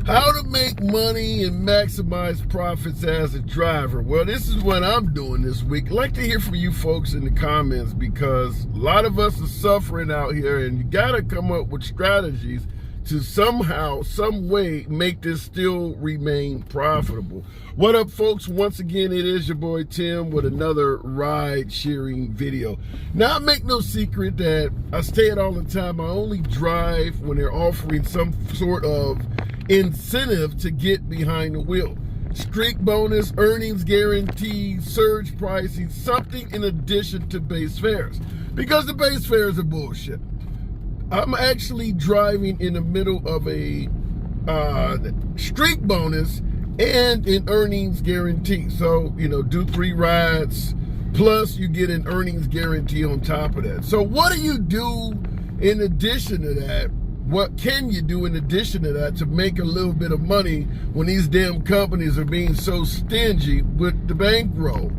How to make money and maximize profits as a driver. Well, this is what I'm doing this week. I'd like to hear from you folks in the comments because a lot of us are suffering out here, and you got to come up with strategies to somehow, some way, make this still remain profitable. What up, folks? Once again, it is your boy Tim with another ride sharing video. Now, I make no secret that I say it all the time. I only drive when they're offering some sort of incentive to get behind the wheel. Streak bonus, earnings guarantee, surge pricing, something in addition to base fares. Because the base fares are bullshit. I'm actually driving in the middle of a streak bonus and an earnings guarantee. So, do 3 rides, plus you get an earnings guarantee on top of that. So what do you do in addition to that? What can you do in addition to that to make a little bit of money when these damn companies are being so stingy with the bankroll?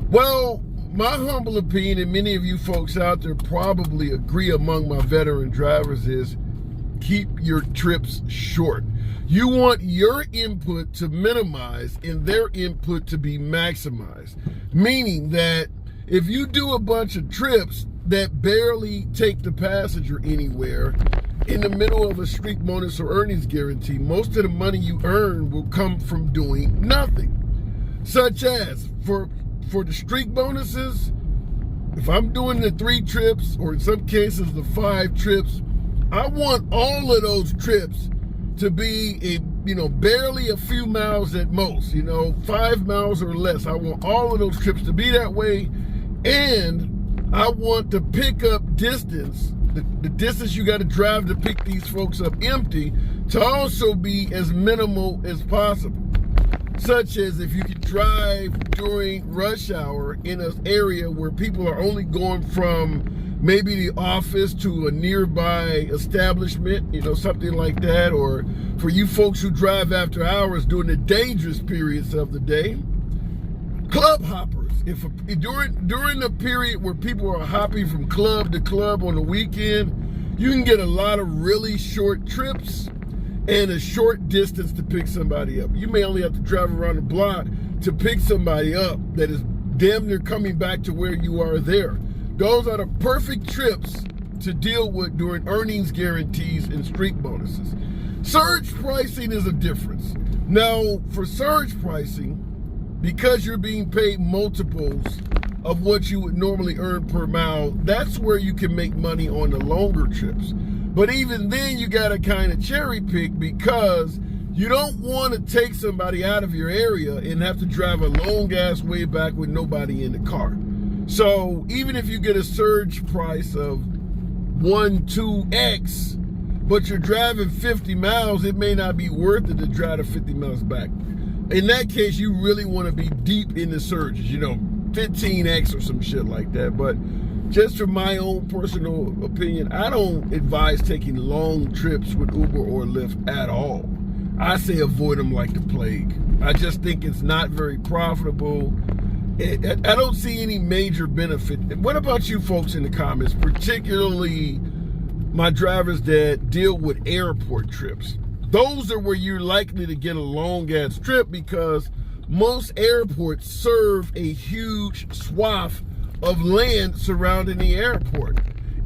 Well, my humble opinion, and many of you folks out there probably agree among my veteran drivers, is keep your trips short. You want your input to minimize and their input to be maximized. Meaning that if you do a bunch of trips that barely take the passenger anywhere, in the middle of a streak bonus or earnings guarantee, most of the money you earn will come from doing nothing. Such as, for the streak bonuses, if I'm doing the 3 trips, or in some cases the 5 trips, I want all of those trips to be barely a few miles at most, 5 miles or less. I want all of those trips to be that way, and I want the pickup distance, the distance you got to drive to pick these folks up empty, to also be as minimal as possible. Such as if you could drive during rush hour in an area where people are only going from maybe the office to a nearby establishment, something like that. Or for you folks who drive after hours during the dangerous periods of the day, club hoppers. During the period where people are hopping from club to club on the weekend, you can get a lot of really short trips and a short distance to pick somebody up. You may only have to drive around the block to pick somebody up that is damn near coming back to where you are there. Those are the perfect trips to deal with during earnings guarantees and streak bonuses. Surge pricing is a difference. Now, for surge pricing, because you're being paid multiples of what you would normally earn per mile, that's where you can make money on the longer trips. But even then, you got to kind of cherry pick, because you don't want to take somebody out of your area and have to drive a long ass way back with nobody in the car. So even if you get a surge price of 2x, but you're driving 50 miles, it may not be worth it to drive the 50 miles back. In that case, you really want to be deep in the surges, 15x or some shit like that. But just from my own personal opinion, I don't advise taking long trips with Uber or Lyft at all. I say avoid them like the plague. I just think it's not very profitable. I don't see any major benefit. What about you folks in the comments, particularly my drivers that deal with airport trips? Those are where you're likely to get a long-ass trip, because most airports serve a huge swath of land surrounding the airport.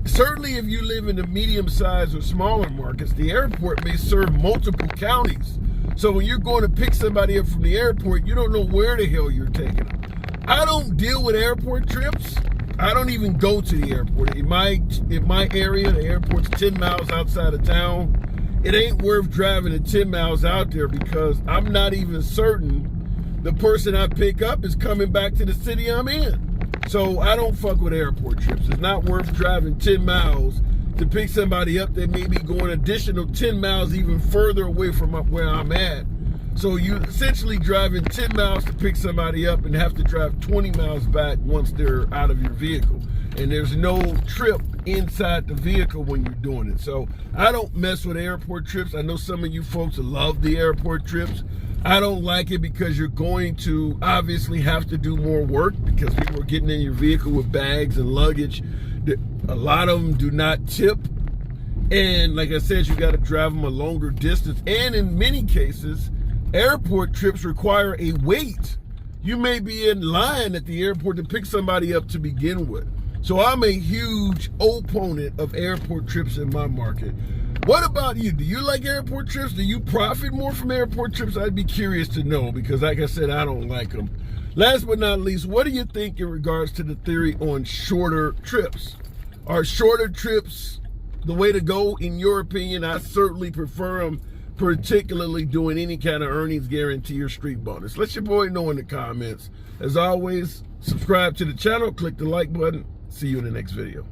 Certainly if you live in the medium-sized or smaller markets, the airport may serve multiple counties. So when you're going to pick somebody up from the airport, you don't know where the hell you're taking them. I don't deal with airport trips. I don't even go to the airport. In my area, the airport's 10 miles outside of town. It ain't worth driving the 10 miles out there, because I'm not even certain the person I pick up is coming back to the city I'm in. So I don't fuck with airport trips. It's not worth driving 10 miles to pick somebody up that may be going additional 10 miles even further away from where I'm at. So you're essentially driving 10 miles to pick somebody up and have to drive 20 miles back once they're out of your vehicle. And there's no trip inside the vehicle when you're doing it. So I don't mess with airport trips. I know some of you folks love the airport trips. I don't like it because you're going to obviously have to do more work, because people are getting in your vehicle with bags and luggage. A lot of them do not tip. And like I said, you got to drive them a longer distance. And in many cases, airport trips require a wait. You may be in line at the airport to pick somebody up to begin with. So I'm a huge opponent of airport trips in my market. What about you? Do you like airport trips? Do you profit more from airport trips? I'd be curious to know, because like I said, I don't like them. Last but not least, what do you think in regards to the theory on shorter trips? Are shorter trips the way to go, in your opinion? I certainly prefer them, particularly doing any kind of earnings guarantee or street bonus. Let your boy know in the comments. As always, subscribe to the channel, click the like button. See you in the next video.